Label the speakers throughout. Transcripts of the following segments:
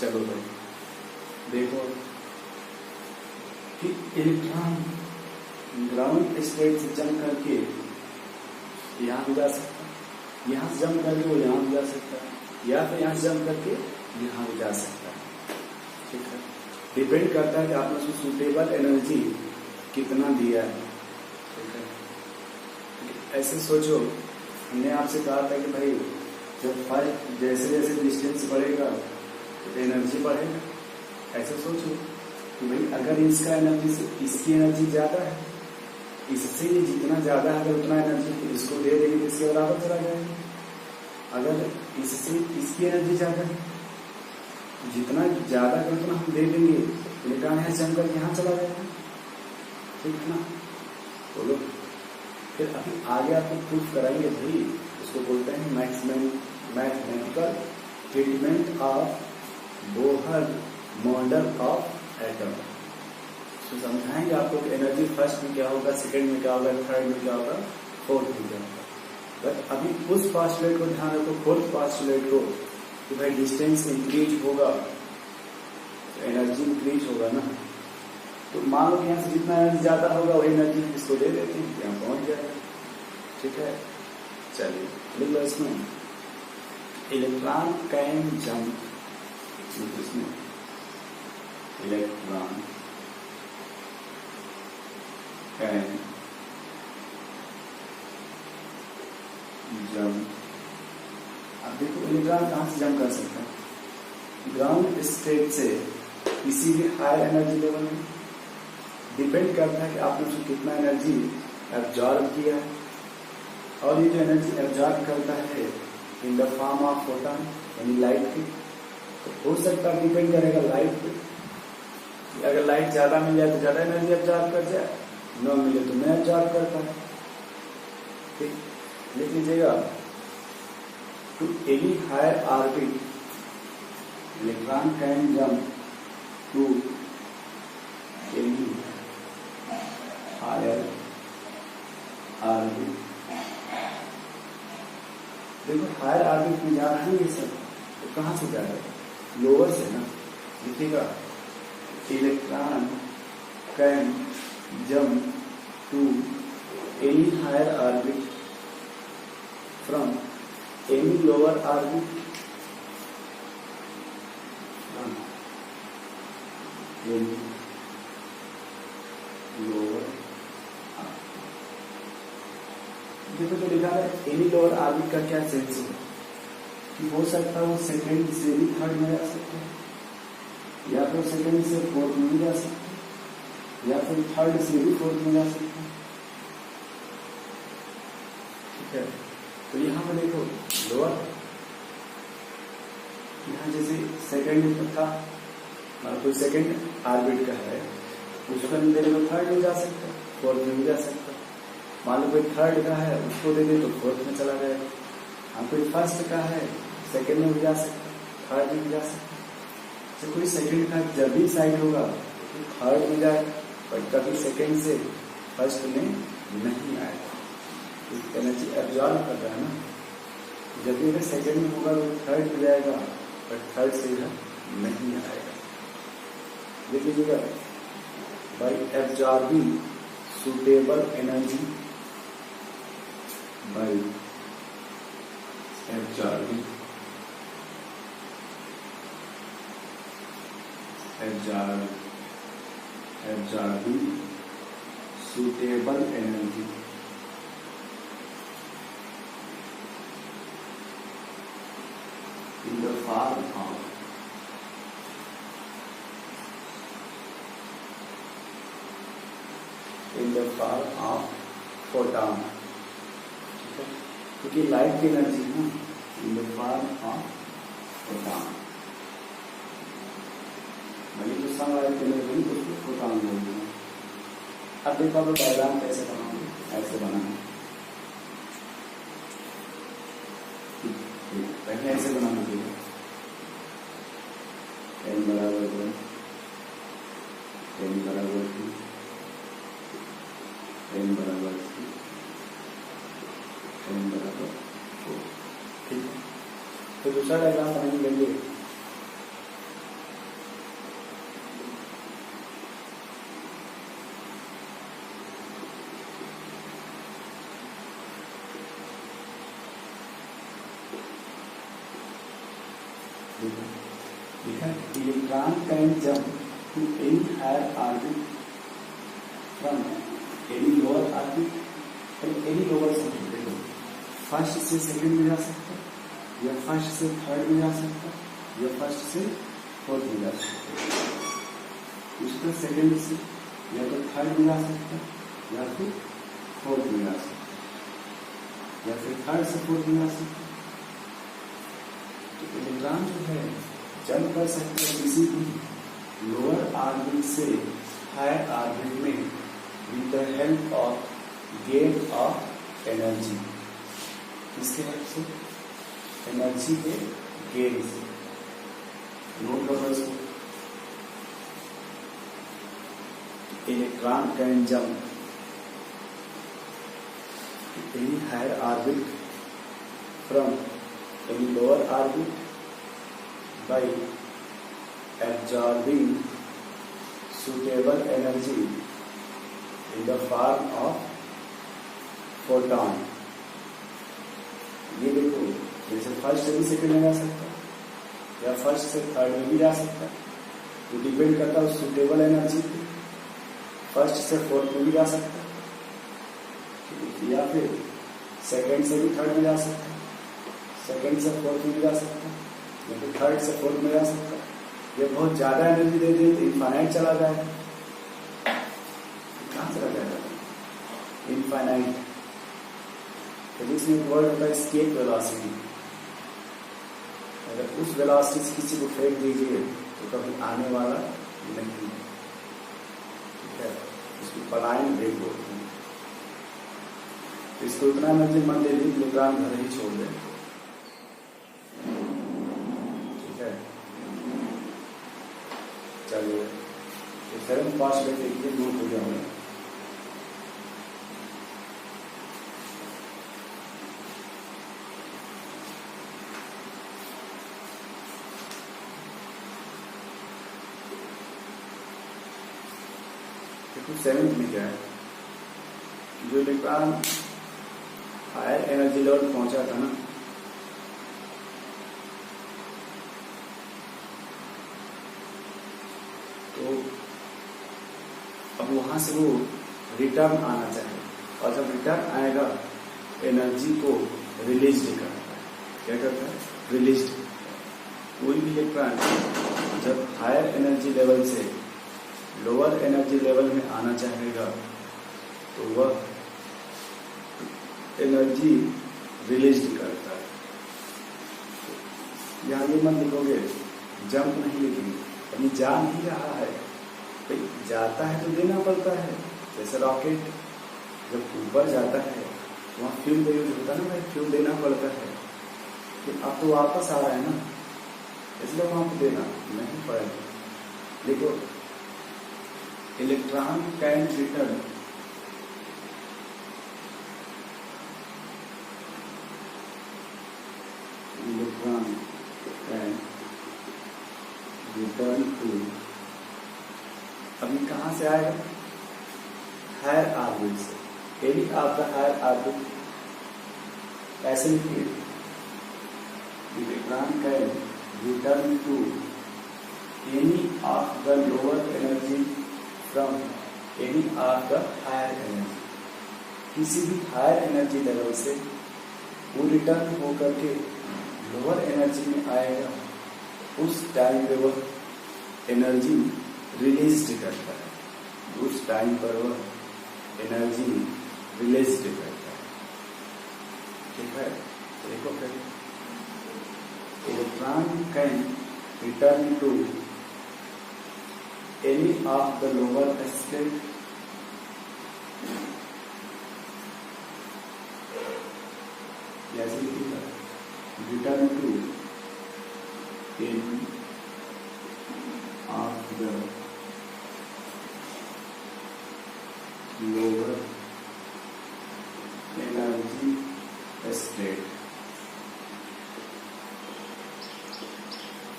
Speaker 1: चलो भाई देखो कि इलेक्ट्रॉन ग्राउंड स्टेट से जंप करके यहाँ भी जा सकता है, यहाँ से जंप करके वो यहाँ भी जा सकता है, या फिर यहाँ से जंप करके यहाँ भी जा सकता है। ठीक है, डिपेंड करता है कि आपने उसको सूटेबल एनर्जी कितना दिया है। ठीक है, ऐसे सोचो, हमने आपसे कहा था कि भाई जब फर्स्ट जैसे जैसे डिस्टेंस बढ़ेगा तो एनर्जी बढ़ेगा। ऐसे सोचो कि भाई अगर इसका एनर्जी से इसकी एनर्जी ज्यादा है, इससे जितना ज्यादा है अगर उतना एनर्जी इसको दे देंगे तो इसके बराबर चला जाएगा। अगर इससे इसकी एनर्जी ज्यादा है, जितना ज्यादा कर उतना हम दे देंगे, इलेक्ट्रॉन यहाँ जम कर यहाँ चला जाएगा। ठीक है ना, बोलो फिर अभी आगे आपको प्रूफ कराएंगे भाई, उसको बोलते हैं mathematical treatment of Bohr model of atom. तो समझाएंगे आपको कि एनर्जी फर्स्ट में क्या होगा, सेकंड में क्या होगा, थर्ड में क्या होगा, फोर्थ में क्या होगा। बट अभी उस पोस्टुलेट को ध्यान रखो, फोर्थ पोस्टुलेट को, कि भाई डिस्टेंस इंक्रीज होगा तो एनर्जी इंक्रीज होगा ना। तो मान लो कि यहाँ से जितना एनर्जी ज्यादा होगा वही एनर्जी इसको दे देते हैं, यहाँ पहुंच जाएगा। ठीक है, चलिए लिख लो इसमें, इलेक्ट्रॉन कैन जंप, इसमें इलेक्ट्रॉन कैन जंप। अब देखो इलेक्ट्रॉन कहां से जंप कर सकता है, ग्राउंड स्टेट से किसी भी हायर एनर्जी लेवल में। डिपेंड करता है कि आपने उसको कितना एनर्जी एब्जॉर्ब किया है, और ये जो एनर्जी एब्जॉर्ब करता है in the form of photon यानी लाइट की, तो हो सकता है डिपेंड करेगा लाइट पे। अगर लाइट ज्यादा मिल जाए तो ज्यादा एनर्जी एब्जॉर्ब कर जाए, न मिले तो नहीं एब्जॉर्ब करता है। ठीक, लिख लीजिएगा, to any higher orbit electron can jump to any higher orbit. देखो हायर ऑर्बिट में जा रहा है ये सब, तो कहां से जा रहा है, लोअर से ना। लिखिएगा, electron can jump to any higher orbit from any lower orbit, any lower. देखो जो लिखा है एनी लोअर ऑर्बिट का क्या सेंस है कि हो सकता है वो सेकंड से भी थर्ड में जा सकता है, या फिर सेकंड से फोर्थ में भी जा सकता है, या फिर थर्ड से भी फोर्थ में जा सकता है। ठीक है, तो यहाँ पर देखो लोअर, यहाँ जैसे सेकंड में था, मतलब कोई सेकंड ऑर्बिट का है, उसको हम दे तो थर्ड में जा सकता है, फोर्थ में भी जा सकता है। मान लो कोई थर्ड का है, उसको दे दे तो फोर्थ में चला जाएगा। हाँ, कोई फर्स्ट का है, सेकंड में भी जा सकता है, थर्ड में भी जा सकता है। तो कोई सेकंड का जब भी साइड होगा तो थर्ड में जाएगा, पर कभी सेकंड से फर्स्ट में नहीं आएगा। एनर्जी एब्जॉर्ब कर रहा है ना, जब भी अगर सेकंड में होगा तो थर्ड में जाएगा, पर थर्ड से इधर नहीं आएगा। देख लीजिएगा, by absorbing suitable energy, by absorbing suitable energy in the form of photon। क्योंकि लाइट की एनर्जी है in the form of photon, जो सनलाइट की एनर्जी उसको फोटॉन बोलते हैं। अब देखो आप डायग्राम कैसे बनाओगे, ऐसे बनाना, पहले ऐसे बनाना चाहिए, n बराबर 1, n बराबर 2, n बराबर 3, n बराबर 4। ठीक है, तो दूसरा डायग्राम बनाएंगे। देखो लिखा है electron can jump to any higher orbit from any lower orbit and any lower circuit. देखो फर्स्ट से सेकंड में जा सकता है, या फर्स्ट से थर्ड में जा सकता है, या फर्स्ट से फोर्थ में जा सकता है। उसका सेकंड से या तो थर्ड में जा सकता है, या फिर फोर्थ में जा सकता है, या फिर थर्ड से फोर्थ में जा सकता है। तो इलेक्ट्रॉन जो है जंप कर सकता है किसी भी लोअर ऑर्बिट से हायर ऑर्बिट में with the help of gain of energy. किसके हेल्प से? एनर्जी के गेन से। नोट करो इसको। Electron can jump any higher orbit from any lower orbit by absorbing suitable energy in the form of photon। ये देखो जैसे फर्स्ट से भी सेकंड में जा सकता है या फर्स्ट से थर्ड में भी जा सकता है, तो डिपेंड करता है सुटेबल एनर्जी पे। फर्स्ट से फोर्थ में भी जा सकता है, या फिर सेकंड से भी थर्ड में जा सकता है, सेकंड से फोर्थ में भी जा सकता है, या फिर थर्ड से फोर्थ में जा सकता है। ये बहुत ज्यादा एनर्जी दे दे तो इनफाइनाइट चला जाएगा। कहाँ चला जाएगा? इनफाइनाइट। तो जिसमें एक वर्ड होता है एस्केप वेलोसिटी। अगर उस वेलोसिटी से किसी को फेंक दीजिए तो कभी आने वाला नहीं। ठीक है, उसको पलायन ब्रेक बोलते हैं। इसको इतना एनर्जी मन दे दी इलेक्ट्रॉन घर ही छोड़ दे। ठीक है, चलिए तो 7 पास में देखिए नोट हो गया होगा। देखो 7th में क्या है, जो इलेक्ट्रॉन हायर एनर्जी लेवल पहुंचा था ना, तो अब वहां से वो रिटर्न आना चाहिए, और जब रिटर्न आएगा एनर्जी को रिलीज करता है। क्या करता है? रिलीज। कोई भी इलेक्ट्रॉन जब हायर एनर्जी लेवल से लोअर एनर्जी लेवल में आना चाहेगा तो वह एनर्जी रिलीज करता है। यहां ये मत लिखोगे जंप नहीं लिखेंगे, अभी जा नहीं रहा है, भाई जाता है तो देना पड़ता है। जैसे रॉकेट जब ऊपर जाता है वहां फ्यूल का यूज होता है ना, भाई फ्यूल देना पड़ता है। कि अब तो वापस आ रहा है ना, इसलिए वहां पर देना नहीं पड़ेगा। देखो electron can return electron can return to, अभी कहां से आएगा? हायर ऑर्बिट से। Any of the higher orbit, ऐसे लिखिए electron can return to any of the lower energy from any of the higher energy. किसी भी हायर एनर्जी लेवल से वो रिटर्न होकर के लोअर एनर्जी में आएगा, उस टाइम पे वह एनर्जी रिलीज करता है। उस टाइम पर वह एनर्जी रिलीज करता है। ठीक है, देखो फिर electron can return to any of the lower state जैसे return to any of the lower energy state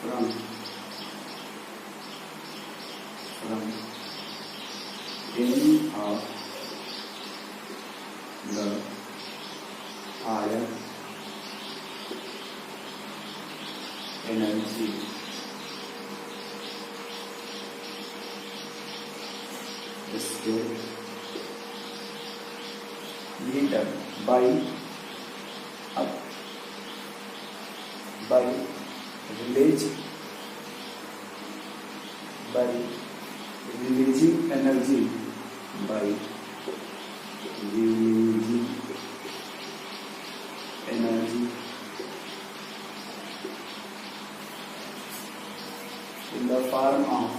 Speaker 1: from any of the higher energy state given by releasing energy by releasing energy in the form of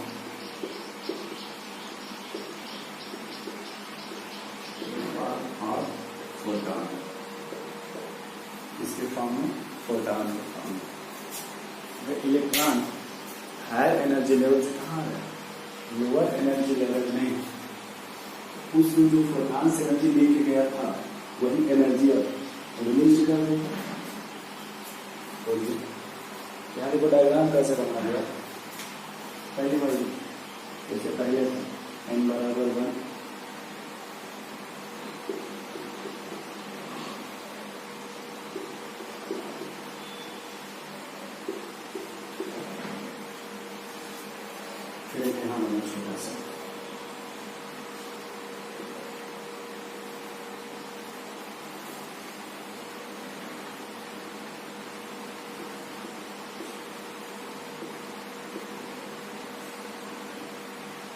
Speaker 1: photon. इसके form में photon के form में electron higher energy level से कहाँ है, lower energy level में उसमें जो फोटॉन से एनर्जी लेके गया था वही एनर्जी अब रिलीज कर देगा। यहाँ देखो डायग्राम कैसे बनना है। पहली बार जैसे पहले n बराबर 1 फिर यहाँ बना छोटा सा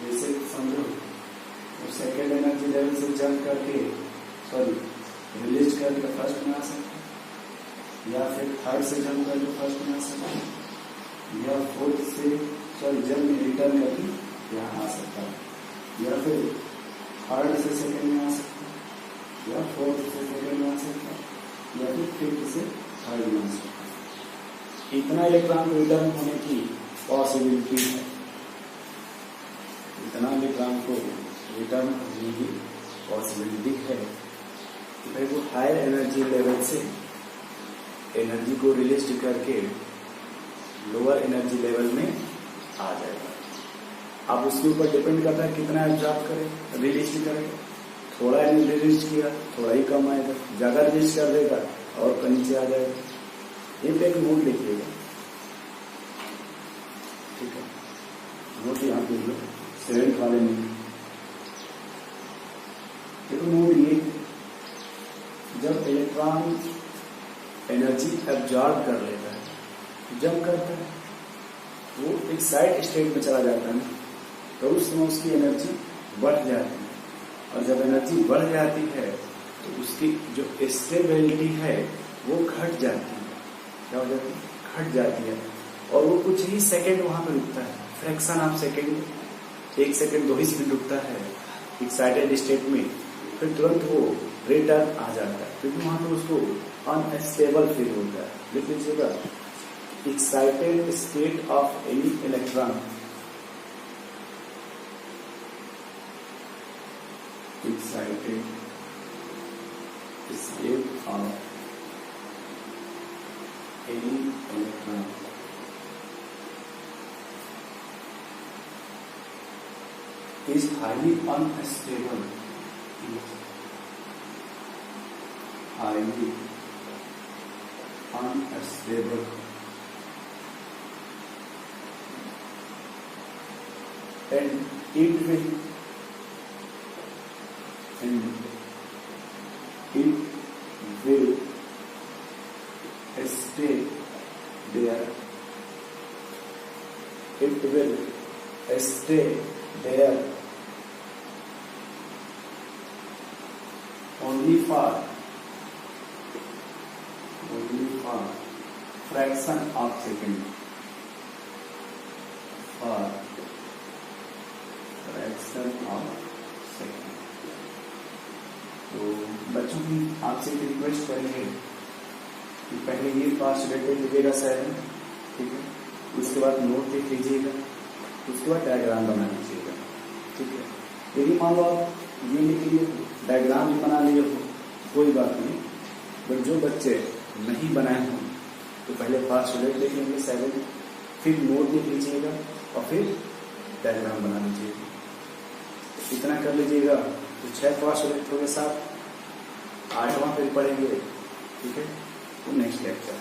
Speaker 1: जैसे समझो सेकेंड एनर्जी लेवल से जंप करके रिलीज करके फर्स्ट में आ सकते हैं, या फिर थर्ड से जंप करके फर्स्ट में आ सकते हैं, या फोर्थ से जंप में रिटर्न करके यहाँ आ सकता है, या फिर थर्ड से सेकेंड में आ सकता है, या फोर्थ से सेकेंड में आ सकता है, या फिर फिफ्थ से थर्ड में आ सकता है। इतना इलेक्ट्रॉन को रिटर्न होने की पॉसिबिलिटी है, इतना इलेक्ट्रॉन को रिटर्न होने की पॉसिबिलिटी है। तो भाई वो हायर एनर्जी लेवल से एनर्जी को रिलीज करके लोअर एनर्जी लेवल में आ जाएगा। अब उसके ऊपर डिपेंड करता है कितना एब्जॉर्ब करे, रिलीज करे। थोड़ा रिलीज किया थोड़ा ही कम आएगा, ज्यादा रिलीज कर देगा और कहीं से आ जाएगा। ये पे एक नोट लिखिएगा, ठीक है, नोट यहाँ लिख लो 7th वाले में। देखो नोट ये, जब इलेक्ट्रॉन एनर्जी एब्जॉर्ब कर लेता है, जब करता है वो एक साइड स्टेट में चला जाता है, तो उस समय उसकी एनर्जी बढ़ जाती है, और जब एनर्जी बढ़ जाती है तो उसकी जो स्टेबिलिटी है वो घट जाती है। क्या हो जाती है? घट जाती है, और वो कुछ ही सेकंड वहां पर रुकता है, fraction of second, 1 second 2 he second रुकता है एक्साइटेड स्टेट में, फिर तुरंत वो रिटर्न आ जाता है, क्योंकि वहां पर उसको अनस्टेबल फील होता है। लिख लीजिएगा, excited state of any electron excited state of any electron is highly unstable, highly unstable, and it will stay there. It will stay there only for fraction of second. For fraction of second. तो बच्चों की आपसे एक request करेंगे कि पहले ये postulate लिखिएगा 7, ठीक है, उसके बाद नोट लिख लीजिएगा, उसके बाद डायग्राम बना लीजिएगा, ठीक है। यदि मान लो आप ये लिख लिए, डायग्राम भी बना लिए हो, कोई बात नहीं, बट जो बच्चे नहीं बनाए हों तो पहले पास्टुलेट लिख लेंगे 7, फिर नोट लिख लीजिएगा और फिर डायग्राम बना लीजिएगा। इतना कर लीजिएगा तो 6 पास्टुलेट हो गए, 7, 8वां फिर पढ़ेंगे, ठीक है। तो नेक्स्ट लेक्चर